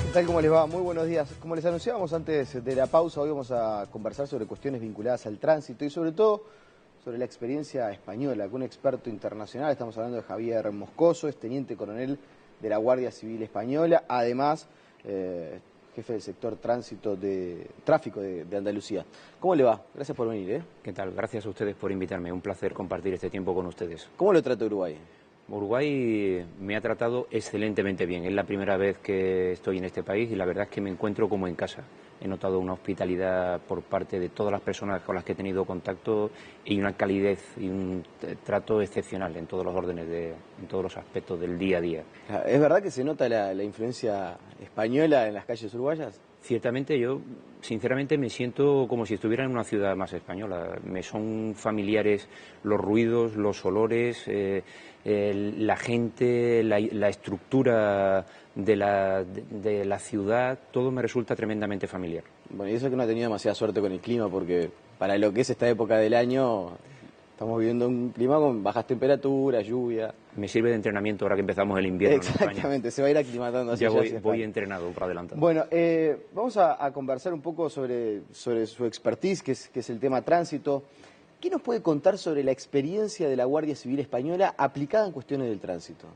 ¿Qué tal? ¿Cómo les va? Muy buenos días. Como les anunciábamos antes de la pausa, hoy vamos a conversar sobre cuestiones vinculadas al tránsito y sobre todo sobre la experiencia española, con un experto internacional. Estamos hablando de Javier Moscoso, es teniente coronel de la Guardia Civil Española, además jefe del sector tráfico de Andalucía. ¿Cómo le va? Gracias por venir. ¿Qué tal? Gracias a ustedes por invitarme. Un placer compartir este tiempo con ustedes. ¿Cómo lo trata Uruguay? Uruguay me ha tratado excelentemente bien. Es la primera vez que estoy en este país y la verdad es que me encuentro como en casa. He notado una hospitalidad por parte de todas las personas con las que he tenido contacto y una calidez y un trato excepcional en todos los órdenes, en todos los aspectos del día a día. ¿Es verdad que se nota la influencia española en las calles uruguayas? Ciertamente yo, sinceramente, me siento como si estuviera en una ciudad más española. Me son familiares los ruidos, los olores, la gente, la estructura de la ciudad, todo me resulta tremendamente familiar. Bueno, y eso que no ha tenido demasiada suerte con el clima, porque para lo que es esta época del año, estamos viviendo un clima con bajas temperaturas, lluvia. Me sirve de entrenamiento ahora que empezamos el invierno. Exactamente, se va a ir aclimatando así. Ya voy entrenado para adelantado. Bueno, vamos a conversar un poco sobre su expertise, que es el tema tránsito. ¿Qué nos puede contar sobre la experiencia de la Guardia Civil Española aplicada en cuestiones del tránsito?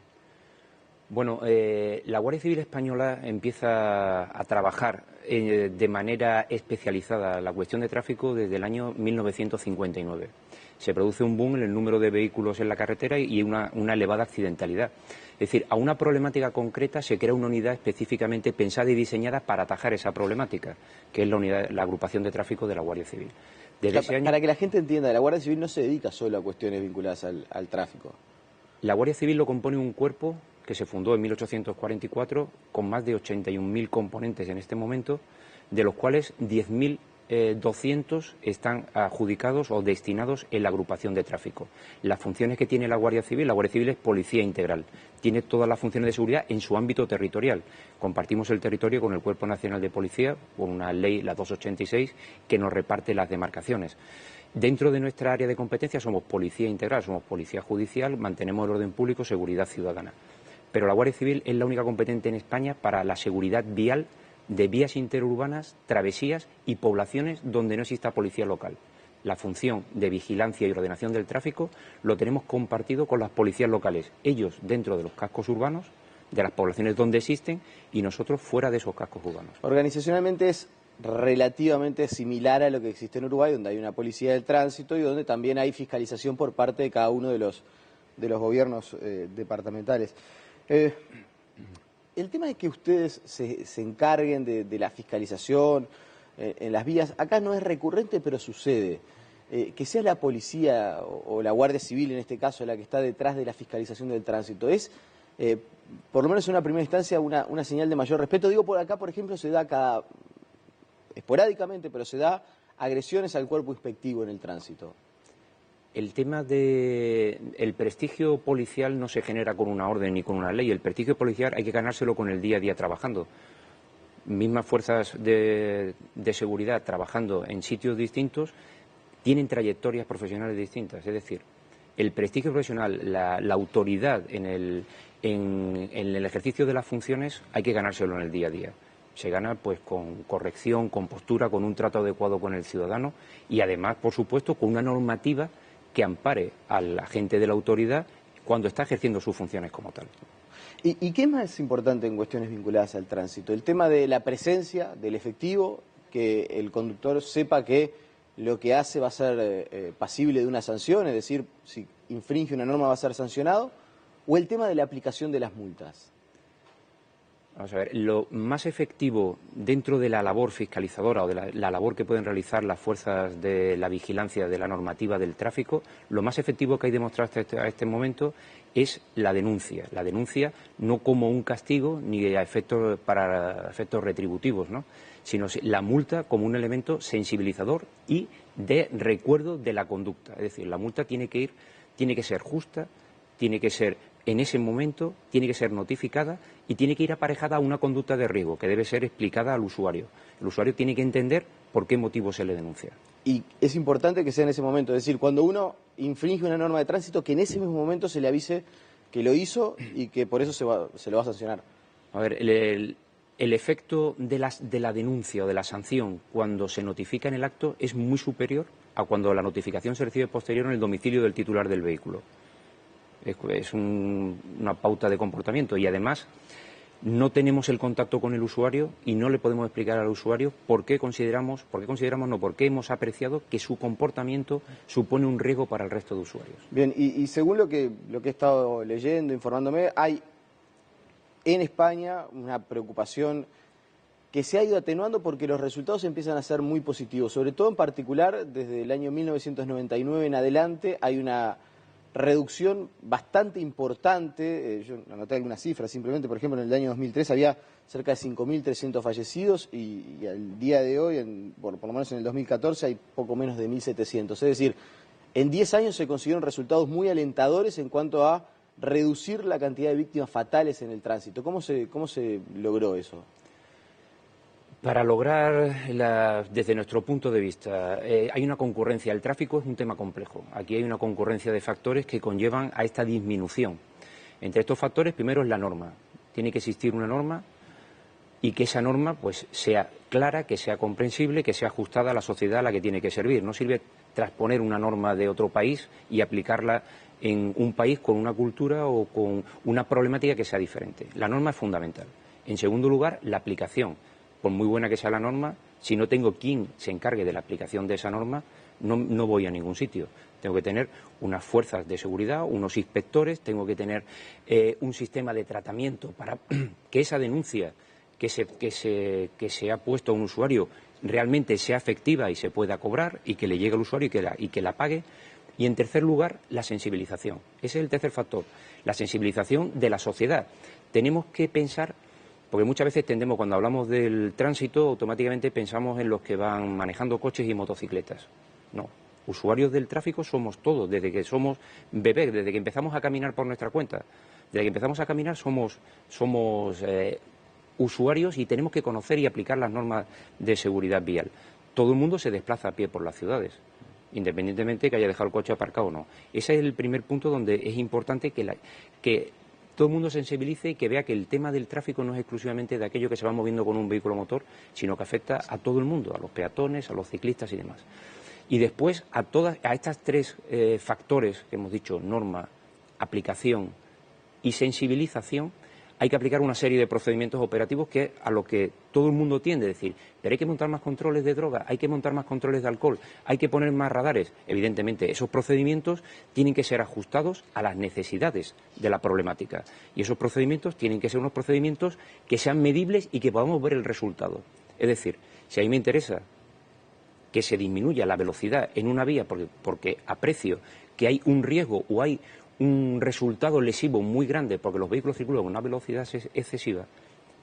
Bueno, la Guardia Civil Española empieza a trabajar de manera especializada la cuestión de tráfico desde el año 1959. Se produce un boom en el número de vehículos en la carretera y una elevada accidentalidad. Es decir, a una problemática concreta se crea una unidad específicamente pensada y diseñada para atajar esa problemática, que es la agrupación de tráfico de la Guardia Civil. Para que la gente entienda, la Guardia Civil no se dedica solo a cuestiones vinculadas al tráfico. La Guardia Civil lo compone un cuerpo que se fundó en 1844 con más de 81.000 componentes en este momento, de los cuales 10.200 están adjudicados o destinados en la agrupación de tráfico. Las funciones que tiene la Guardia Civil es policía integral. Tiene todas las funciones de seguridad en su ámbito territorial. Compartimos el territorio con el Cuerpo Nacional de Policía, con una ley, la 286, que nos reparte las demarcaciones. Dentro de nuestra área de competencia somos policía integral, somos policía judicial, mantenemos el orden público, seguridad ciudadana. Pero la Guardia Civil es la única competente en España para la seguridad vial de vías interurbanas, travesías y poblaciones donde no exista policía local. La función de vigilancia y ordenación del tráfico lo tenemos compartido con las policías locales, ellos dentro de los cascos urbanos, de las poblaciones donde existen, y nosotros fuera de esos cascos urbanos. Organizacionalmente es relativamente similar a lo que existe en Uruguay, donde hay una policía del tránsito y donde también hay fiscalización por parte de cada uno de los gobiernos departamentales. El tema de que ustedes se encarguen de la fiscalización en las vías, acá no es recurrente, pero sucede. Que sea la policía o la Guardia Civil, en este caso, la que está detrás de la fiscalización del tránsito, es, por lo menos en una primera instancia, una señal de mayor respeto. Digo, por acá, por ejemplo, se da esporádicamente, pero se da agresiones al cuerpo inspectivo en el tránsito. El tema del prestigio policial no se genera con una orden ni con una ley. El prestigio policial hay que ganárselo con el día a día trabajando. Mismas fuerzas de seguridad trabajando en sitios distintos tienen trayectorias profesionales distintas. Es decir, el prestigio profesional, la autoridad en el ejercicio de las funciones hay que ganárselo en el día a día. Se gana pues con corrección, con postura, con un trato adecuado con el ciudadano y además, por supuesto, con una normativa que ampare al agente de la autoridad cuando está ejerciendo sus funciones como tal. ¿Y qué más es importante en cuestiones vinculadas al tránsito? El tema de la presencia del efectivo, que el conductor sepa que lo que hace va a ser pasible de una sanción, es decir, si infringe una norma va a ser sancionado, o el tema de la aplicación de las multas. Vamos a ver, lo más efectivo dentro de la labor fiscalizadora o de la labor que pueden realizar las fuerzas de la vigilancia de la normativa del tráfico, lo más efectivo que hay demostrado hasta este momento es la denuncia. La denuncia no como un castigo ni para efectos retributivos, ¿no?, sino la multa como un elemento sensibilizador y de recuerdo de la conducta. Es decir, la multa tiene que ser justa, tiene que ser en ese momento, tiene que ser notificada y tiene que ir aparejada a una conducta de riesgo que debe ser explicada al usuario. El usuario tiene que entender por qué motivo se le denuncia. Y es importante que sea en ese momento, es decir, cuando uno infringe una norma de tránsito, que en ese mismo momento se le avise que lo hizo y que por eso se lo va a sancionar. A ver, el efecto de la denuncia o de la sanción cuando se notifica en el acto es muy superior a cuando la notificación se recibe posterior en el domicilio del titular del vehículo. Es una pauta de comportamiento y además no tenemos el contacto con el usuario y no le podemos explicar al usuario por qué hemos apreciado que su comportamiento supone un riesgo para el resto de usuarios. Bien, y según lo que he estado leyendo, informándome, hay en España una preocupación que se ha ido atenuando porque los resultados empiezan a ser muy positivos. Sobre todo en particular, desde el año 1999 en adelante hay una reducción bastante importante. Yo anoté algunas cifras, simplemente, por ejemplo, en el año 2003 había cerca de 5.300 fallecidos y al día de hoy, por lo menos en el 2014, hay poco menos de 1.700. Es decir, en 10 años se consiguieron resultados muy alentadores en cuanto a reducir la cantidad de víctimas fatales en el tránsito. ¿Cómo se logró eso? Para lograr, desde nuestro punto de vista, hay una concurrencia. El tráfico es un tema complejo. Aquí hay una concurrencia de factores que conllevan a esta disminución. Entre estos factores, primero es la norma. Tiene que existir una norma y que esa norma pues sea clara, que sea comprensible, que sea ajustada a la sociedad a la que tiene que servir. No sirve transponer una norma de otro país y aplicarla en un país con una cultura o con una problemática que sea diferente. La norma es fundamental. En segundo lugar, la aplicación. Por muy buena que sea la norma, si no tengo quien se encargue de la aplicación de esa norma, no voy a ningún sitio. Tengo que tener unas fuerzas de seguridad, unos inspectores, tengo que tener un sistema de tratamiento para que esa denuncia que se ha puesto a un usuario realmente sea efectiva y se pueda cobrar y que le llegue al usuario y que la pague. Y en tercer lugar, la sensibilización. Ese es el tercer factor, la sensibilización de la sociedad. Tenemos que pensar, porque muchas veces tendemos, cuando hablamos del tránsito, automáticamente pensamos en los que van manejando coches y motocicletas. No, usuarios del tráfico somos todos, desde que somos bebés, desde que empezamos a caminar por nuestra cuenta. Desde que empezamos a caminar somos usuarios y tenemos que conocer y aplicar las normas de seguridad vial. Todo el mundo se desplaza a pie por las ciudades, independientemente de que haya dejado el coche aparcado o no. Ese es el primer punto donde es importante que todo el mundo sensibilice y que vea que el tema del tráfico no es exclusivamente de aquello que se va moviendo con un vehículo motor, sino que afecta a todo el mundo, a los peatones, a los ciclistas y demás. Y después a estas tres factores que hemos dicho, norma, aplicación y sensibilización, hay que aplicar una serie de procedimientos operativos que es a lo que todo el mundo tiende a decir, pero hay que montar más controles de droga, hay que montar más controles de alcohol, hay que poner más radares. Evidentemente, esos procedimientos tienen que ser ajustados a las necesidades de la problemática. Y esos procedimientos tienen que ser unos procedimientos que sean medibles y que podamos ver el resultado. Es decir, si a mí me interesa que se disminuya la velocidad en una vía porque aprecio que hay un riesgo o hay un resultado lesivo muy grande porque los vehículos circulan con una velocidad excesiva,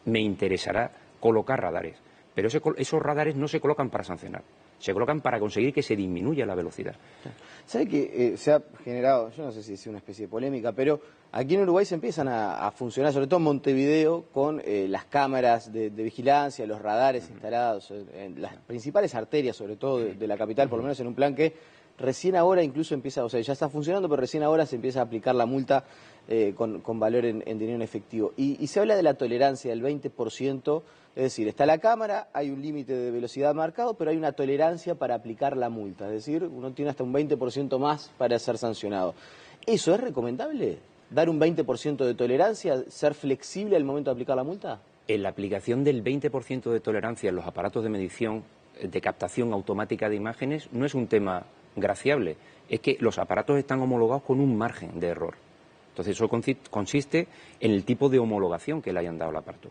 me interesará colocar radares. Pero esos radares no se colocan para sancionar, se colocan para conseguir que se disminuya la velocidad. ¿Sabe que se ha generado, yo no sé si es una especie de polémica, pero aquí en Uruguay se empiezan a funcionar, sobre todo en Montevideo, con las cámaras de vigilancia, los radares instalados en las principales arterias, sobre todo de la capital, por lo menos en un plan que recién ahora incluso empieza, o sea, ya está funcionando, pero recién ahora se empieza a aplicar la multa con valor en dinero en efectivo. Y se habla de la tolerancia del 20%, es decir, está la cámara, hay un límite de velocidad marcado, pero hay una tolerancia para aplicar la multa, es decir, uno tiene hasta un 20% más para ser sancionado. ¿Eso es recomendable? ¿Dar un 20% de tolerancia? ¿Ser flexible al momento de aplicar la multa? En la aplicación del 20% de tolerancia en los aparatos de medición de captación automática de imágenes no es un tema graciable, es que los aparatos están homologados con un margen de error. Entonces eso consiste en el tipo de homologación que le hayan dado al aparato.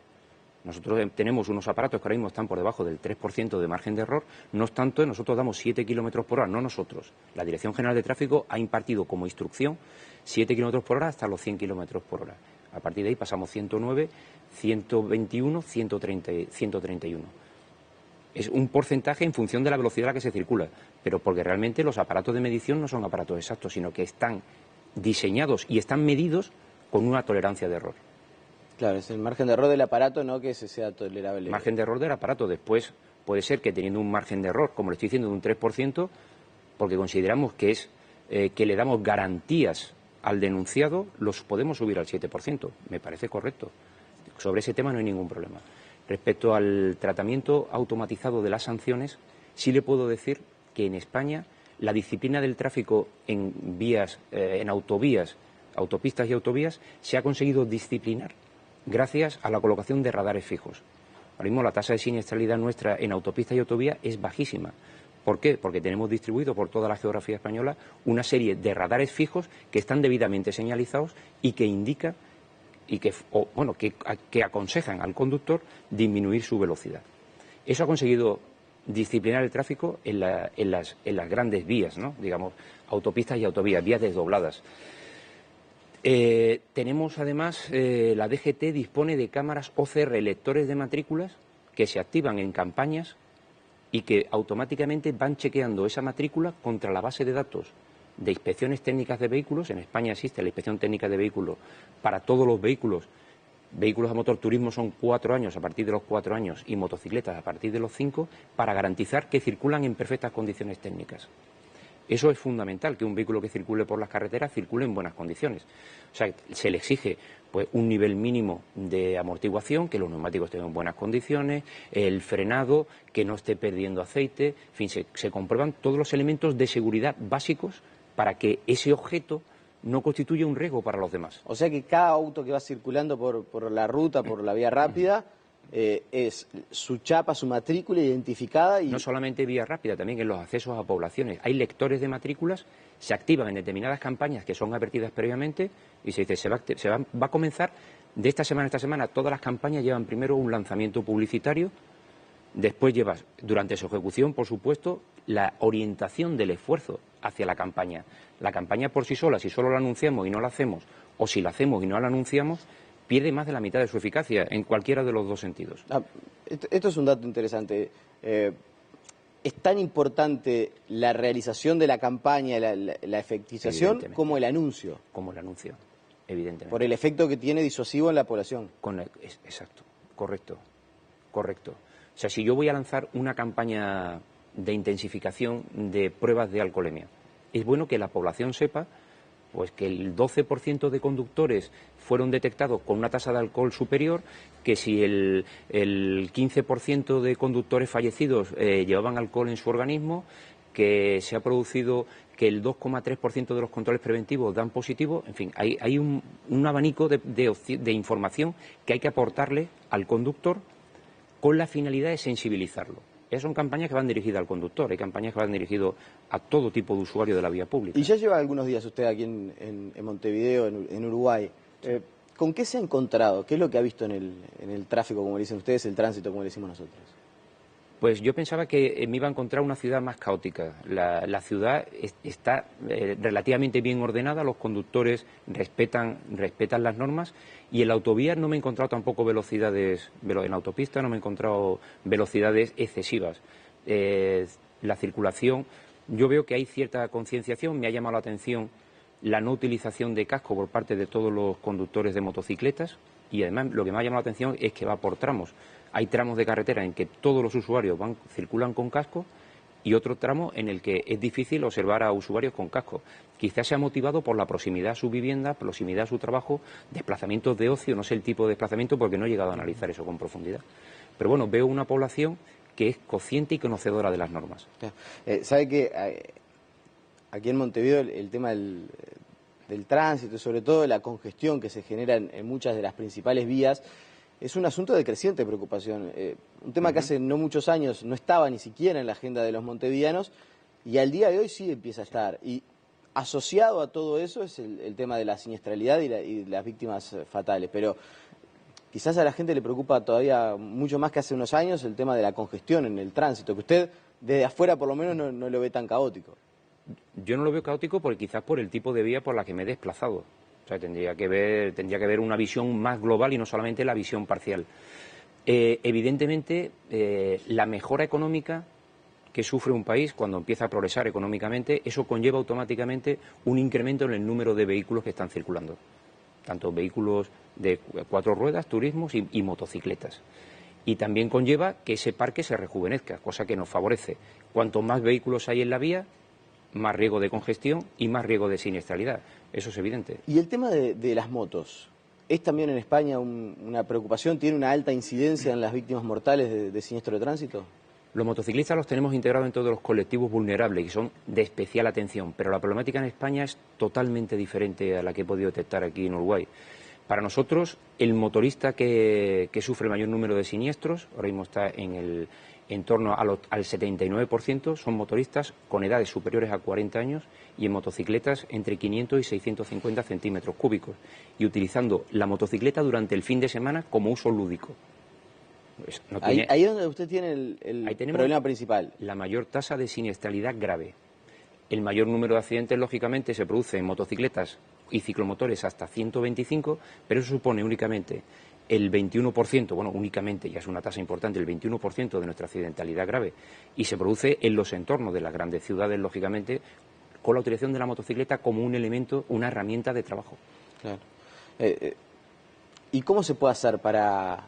Nosotros tenemos unos aparatos que ahora mismo están por debajo del 3% de margen de error, no obstante nosotros damos 7 km por hora, no nosotros. La Dirección General de Tráfico ha impartido como instrucción 7 km por hora hasta los 100 km por hora. A partir de ahí pasamos 109, 121, 131. Es un porcentaje en función de la velocidad a la que se circula, pero porque realmente los aparatos de medición no son aparatos exactos, sino que están diseñados y están medidos con una tolerancia de error. Claro, es el margen de error del aparato, no que ese sea tolerable. El margen de error del aparato. Después puede ser que teniendo un margen de error, como le estoy diciendo, de un 3%, porque consideramos que que le damos garantías al denunciado, los podemos subir al 7%. Me parece correcto. Sobre ese tema no hay ningún problema. Respecto al tratamiento automatizado de las sanciones, sí le puedo decir que en España la disciplina del tráfico en vías, en autopistas y autovías, se ha conseguido disciplinar gracias a la colocación de radares fijos. Ahora mismo la tasa de siniestralidad nuestra en autopistas y autovías es bajísima. ¿Por qué? Porque tenemos distribuido por toda la geografía española una serie de radares fijos que están debidamente señalizados y que indican y que aconsejan al conductor disminuir su velocidad. Eso ha conseguido disciplinar el tráfico en las grandes vías, ¿no? Digamos, autopistas y autovías, vías desdobladas. Tenemos además, la DGT dispone de cámaras OCR, lectores de matrículas, que se activan en campañas y que automáticamente van chequeando esa matrícula contra la base de datos de inspecciones técnicas de vehículos. En España existe la inspección técnica de vehículos para todos los vehículos. Vehículos a motor turismo son 4 años a partir de los 4 años y motocicletas a partir de los 5, para garantizar que circulan en perfectas condiciones técnicas. Eso es fundamental, que un vehículo que circule por las carreteras circule en buenas condiciones. O sea, se le exige pues un nivel mínimo de amortiguación, que los neumáticos estén en buenas condiciones, el frenado, que no esté perdiendo aceite, en fin, se comprueban todos los elementos de seguridad básicos para que ese objeto no constituye un riesgo para los demás. O sea que cada auto que va circulando por la ruta, por la vía rápida, es su chapa, su matrícula identificada. Y no solamente vía rápida, también en los accesos a poblaciones. Hay lectores de matrículas, se activan en determinadas campañas que son advertidas previamente y se dice, va a comenzar de esta semana a esta semana. Todas las campañas llevan primero un lanzamiento publicitario, después llevas, durante su ejecución, por supuesto, la orientación del esfuerzo hacia la campaña. La campaña por sí sola, si solo la anunciamos y no la hacemos, o si la hacemos y no la anunciamos, pierde más de la mitad de su eficacia en cualquiera de los dos sentidos. Esto es un dato interesante. ¿Es tan importante la realización de la campaña, la efectivización, como el anuncio? Como el anuncio, evidentemente. Por el efecto que tiene disuasivo en la población. Exacto, correcto. O sea, si yo voy a lanzar una campaña de intensificación de pruebas de alcoholemia, es bueno que la población sepa pues que el 12% de conductores fueron detectados con una tasa de alcohol superior, que si el 15% de conductores fallecidos llevaban alcohol en su organismo, que se ha producido que el 2,3% de los controles preventivos dan positivo. En fin, hay un abanico de información que hay que aportarle al conductor con la finalidad de sensibilizarlo. Esas son campañas que van dirigidas al conductor, hay campañas que van dirigidas a todo tipo de usuario de la vía pública. Y ya lleva algunos días usted aquí en Montevideo, en Uruguay. ¿Con qué se ha encontrado? ¿Qué es lo que ha visto en el tráfico, como le dicen ustedes, el tránsito, como le decimos nosotros? Pues yo pensaba que me iba a encontrar una ciudad más caótica. La ciudad está relativamente bien ordenada, los conductores respetan las normas, y en la autovía no me he encontrado tampoco velocidades, en autopista no me he encontrado velocidades excesivas. La circulación, yo veo que hay cierta concienciación. Me ha llamado la atención la no utilización de casco por parte de todos los conductores de motocicletas, y además lo que me ha llamado la atención es que va por tramos. Hay tramos de carretera en que todos los usuarios circulan con casco y otro tramo en el que es difícil observar a usuarios con casco. Quizás sea motivado por la proximidad a su vivienda, proximidad a su trabajo, desplazamientos de ocio, no sé el tipo de desplazamiento porque no he llegado a analizar eso con profundidad. Pero bueno, veo una población que es consciente y conocedora de las normas. ¿Sabe que aquí en Montevideo el tema del tránsito, sobre todo la congestión que se genera en muchas de las principales vías, es un asunto de creciente preocupación? Un tema que hace no muchos años no estaba ni siquiera en la agenda de los montevideanos, y al día de hoy sí empieza a estar. Y asociado a todo eso es el tema de la siniestralidad y las víctimas fatales. Pero quizás a la gente le preocupa todavía mucho más que hace unos años el tema de la congestión en el tránsito, que usted desde afuera por lo menos no lo ve tan caótico. Yo no lo veo caótico quizás por el tipo de vía por la que me he desplazado. O sea, tendría que ver una visión más global y no solamente la visión parcial. Evidentemente, la mejora económica que sufre un país cuando empieza a progresar económicamente, eso conlleva automáticamente un incremento en el número de vehículos que están circulando, tanto vehículos de 4 ruedas, turismos y motocicletas. Y también conlleva que ese parque se rejuvenezca, cosa que nos favorece. Cuanto más vehículos hay en la vía, más riesgo de congestión y más riesgo de siniestralidad. Eso es evidente. Y el tema de las motos, ¿Es también en España una preocupación? ¿Tiene una alta incidencia en las víctimas mortales de siniestro de tránsito? Los motociclistas los tenemos integrados en todos los colectivos vulnerables y son de especial atención, pero la problemática en España es totalmente diferente a la que he podido detectar aquí en Uruguay. Para nosotros, el motorista que sufre el mayor número de siniestros, ahora mismo está en torno al 79%, son motoristas con edades superiores a 40 años y en motocicletas entre 500 y 650 centímetros cúbicos, y utilizando la motocicleta durante el fin de semana como uso lúdico. Pues ahí es donde usted tiene el problema principal. La mayor tasa de siniestralidad grave. El mayor número de accidentes, lógicamente, se produce en motocicletas y ciclomotores hasta 125, pero eso supone únicamente el 21%, bueno, únicamente, ya es una tasa importante, el 21% de nuestra accidentalidad grave, y se produce en los entornos de las grandes ciudades, lógicamente, con la utilización de la motocicleta como un elemento, una herramienta de trabajo. Claro. ¿Y cómo se puede hacer para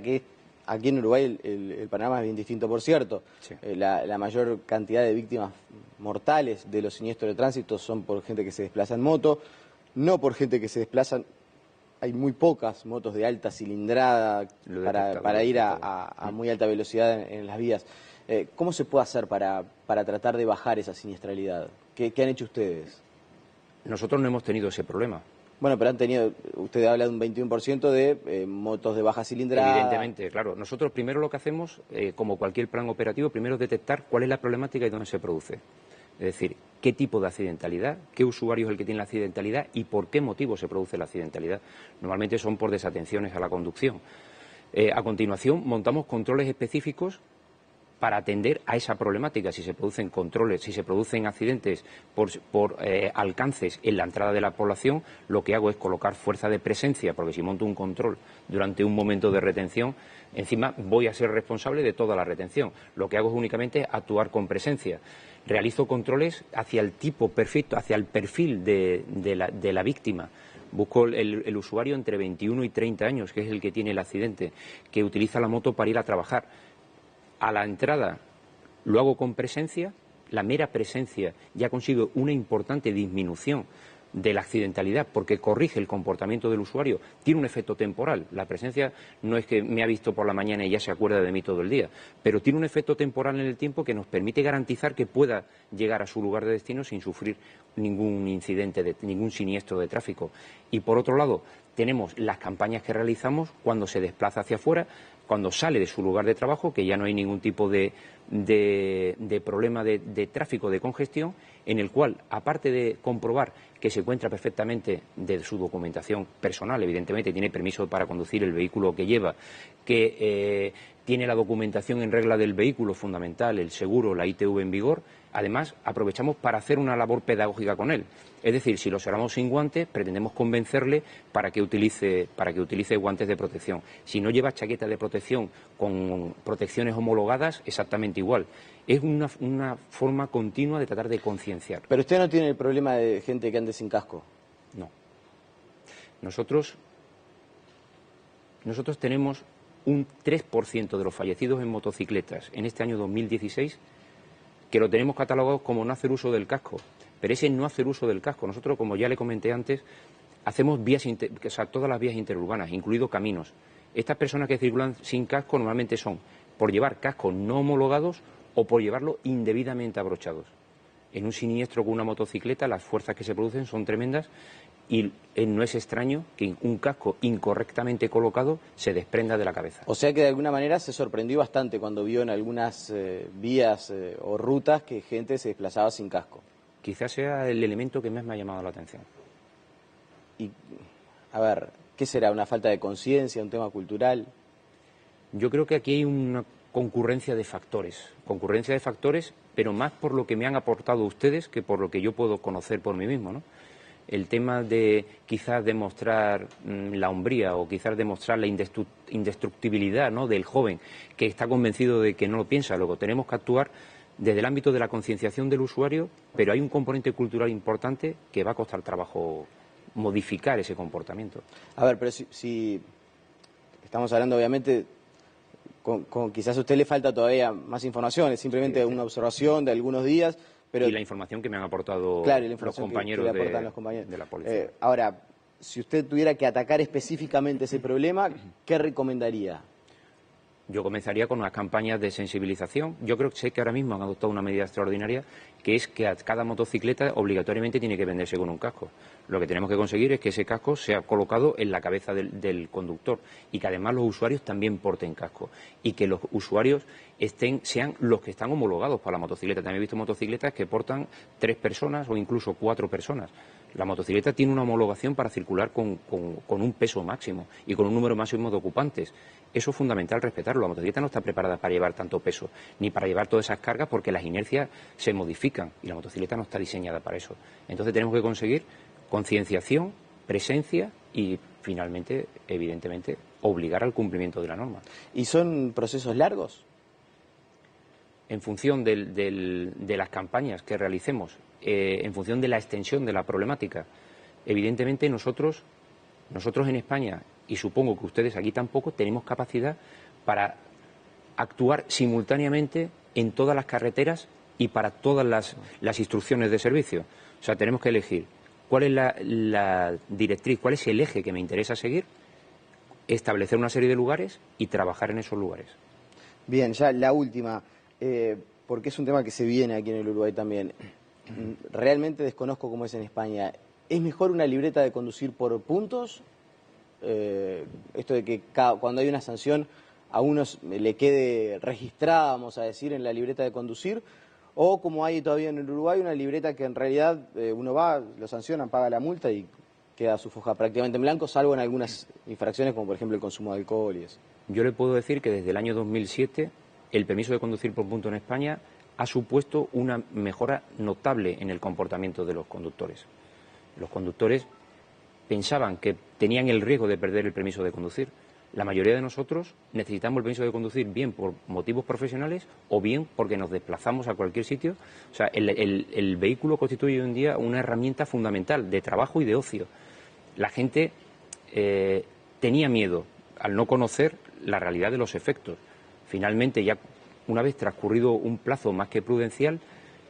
que aquí en Uruguay el panorama es bien distinto, por cierto? Sí. La mayor cantidad de víctimas mortales de los siniestros de tránsito son por gente que se desplaza en moto, no por gente que se desplaza. Hay muy pocas motos de alta cilindrada para ir a muy alta velocidad en las vías. ¿Cómo se puede hacer para tratar de bajar esa siniestralidad? ¿Qué han hecho ustedes? Nosotros no hemos tenido ese problema. Bueno, pero han tenido, usted habla de un 21% de motos de baja cilindrada. Evidentemente, claro. Nosotros primero lo que hacemos, como cualquier plan operativo, primero es detectar cuál es la problemática y dónde se produce. Es decir, qué tipo de accidentalidad, qué usuario es el que tiene la accidentalidad y por qué motivo se produce la accidentalidad. Normalmente son por desatenciones a la conducción. A continuación, montamos controles específicos para atender a esa problemática. Si se producen controles, si se producen accidentes por alcances en la entrada de la población, lo que hago es colocar fuerza de presencia, porque si monto un control durante un momento de retención, encima voy a ser responsable de toda la retención. Lo que hago es únicamente actuar con presencia. Realizo controles hacia el tipo perfecto, hacia el perfil de la víctima. Busco el usuario entre 21 y 30 años, que es el que tiene el accidente, que utiliza la moto para ir a trabajar. A la entrada lo hago con presencia, la mera presencia ya consigo una importante disminución de la accidentalidad porque corrige el comportamiento del usuario, tiene un efecto temporal. La presencia no es que me ha visto por la mañana y ya se acuerda de mí todo el día, pero tiene un efecto temporal en el tiempo que nos permite garantizar que pueda llegar a su lugar de destino sin sufrir ningún incidente, ningún siniestro de tráfico. Y por otro lado, tenemos las campañas que realizamos cuando se desplaza hacia afuera, cuando sale de su lugar de trabajo, que ya no hay ningún tipo de problema de tráfico, de congestión, en el cual, aparte de comprobar que se encuentra perfectamente de su documentación personal, evidentemente tiene permiso para conducir el vehículo que lleva, que tiene la documentación en regla del vehículo fundamental, el seguro, la ITV en vigor, además aprovechamos para hacer una labor pedagógica con él. Es decir, si lo observamos sin guantes, pretendemos convencerle para que utilice guantes de protección. Si no lleva chaqueta de protección con protecciones homologadas, exactamente igual. Es una forma continua de tratar de concienciar. Pero usted no tiene el problema de gente que ande sin casco. No. Nosotros tenemos un 3% de los fallecidos en motocicletas en este año 2016 que lo tenemos catalogado como no hacer uso del casco. Pero ese no hacer uso del casco, nosotros, como ya le comenté antes, hacemos todas las vías interurbanas, incluidos caminos. Estas personas que circulan sin casco normalmente son por llevar cascos no homologados o por llevarlo indebidamente abrochados. En un siniestro con una motocicleta las fuerzas que se producen son tremendas y no es extraño que un casco incorrectamente colocado se desprenda de la cabeza. O sea que de alguna manera se sorprendió bastante cuando vio en algunas vías o rutas que gente se desplazaba sin casco. Quizás sea el elemento que más me ha llamado la atención. Y, a ver, ¿qué será? ¿Una falta de conciencia, un tema cultural? Yo creo que aquí hay una concurrencia de factores, pero más por lo que me han aportado ustedes que por lo que yo puedo conocer por mí mismo, ¿no? El tema de quizás demostrar la hombría o quizás demostrar la indestructibilidad, ¿no?, del joven que está convencido de que no lo piensa. Luego tenemos que actuar desde el ámbito de la concienciación del usuario, pero hay un componente cultural importante que va a costar trabajo modificar ese comportamiento. A ver, pero si estamos hablando obviamente, quizás a usted le falta todavía más información, es simplemente una observación de algunos días. Pero, y la información que me han aportado, claro, los compañeros de la policía. Ahora, si usted tuviera que atacar específicamente ese problema, ¿qué recomendaría? Yo comenzaría con unas campañas de sensibilización. Yo sé que ahora mismo han adoptado una medida extraordinaria, que es que a cada motocicleta obligatoriamente tiene que venderse con un casco. Lo que tenemos que conseguir es que ese casco sea colocado en la cabeza del conductor y que además los usuarios también porten casco y que los usuarios sean los que están homologados para la motocicleta. También he visto motocicletas que portan 3 personas o incluso 4 personas. La motocicleta tiene una homologación para circular con un peso máximo y con un número máximo de ocupantes. Eso es fundamental respetarlo. La motocicleta no está preparada para llevar tanto peso, ni para llevar todas esas cargas, porque las inercias se modifican y la motocicleta no está diseñada para eso. Entonces tenemos que conseguir concienciación, presencia y, finalmente, evidentemente, obligar al cumplimiento de la norma. ¿Y son procesos largos? En función de las campañas que realicemos, en función de la extensión de la problemática, evidentemente nosotros en España, y supongo que ustedes aquí tampoco, tenemos capacidad para actuar simultáneamente en todas las carreteras y para todas las instrucciones de servicio. O sea, tenemos que elegir cuál es la directriz, cuál es el eje que me interesa seguir, establecer una serie de lugares y trabajar en esos lugares. Bien, ya la última, porque es un tema que se viene aquí en el Uruguay también. Realmente desconozco cómo es en España. ¿Es mejor una libreta de conducir por puntos? Esto de que cuando hay una sanción a uno le quede registrada, vamos a decir, en la libreta de conducir, o como hay todavía en el Uruguay, una libreta que en realidad uno va, lo sancionan, paga la multa y queda su foja prácticamente en blanco, salvo en algunas infracciones como por ejemplo el consumo de alcohol y eso. Yo le puedo decir que desde el año 2007 el permiso de conducir por punto en España ha supuesto una mejora notable en el comportamiento de los conductores. Los conductores pensaban que tenían el riesgo de perder el permiso de conducir. La mayoría de nosotros necesitamos el permiso de conducir bien por motivos profesionales o bien porque nos desplazamos a cualquier sitio. O sea, el vehículo constituye hoy en día una herramienta fundamental de trabajo y de ocio. La gente tenía miedo al no conocer la realidad de los efectos. Finalmente, ya una vez transcurrido un plazo más que prudencial,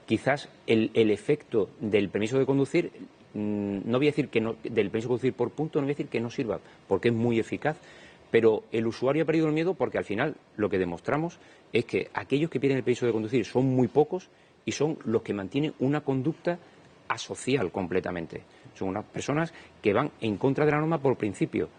quizás el efecto del permiso de conducir, no voy a decir que no, del permiso de conducir por punto, no voy a decir que no sirva, porque es muy eficaz, pero el usuario ha perdido el miedo porque al final lo que demostramos es que aquellos que piden el permiso de conducir son muy pocos y son los que mantienen una conducta asocial completamente. Son unas personas que van en contra de la norma por principio.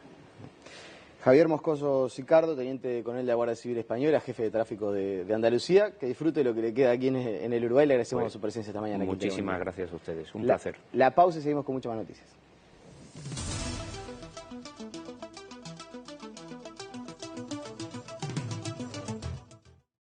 Javier Moscoso Sicardo, teniente coronel de la Guardia Civil Española, jefe de tráfico de Andalucía, que disfrute lo que le queda aquí en el Uruguay. Le agradecemos su presencia esta mañana. Muchísimas gracias a ustedes, un placer. La pausa y seguimos con muchas más noticias.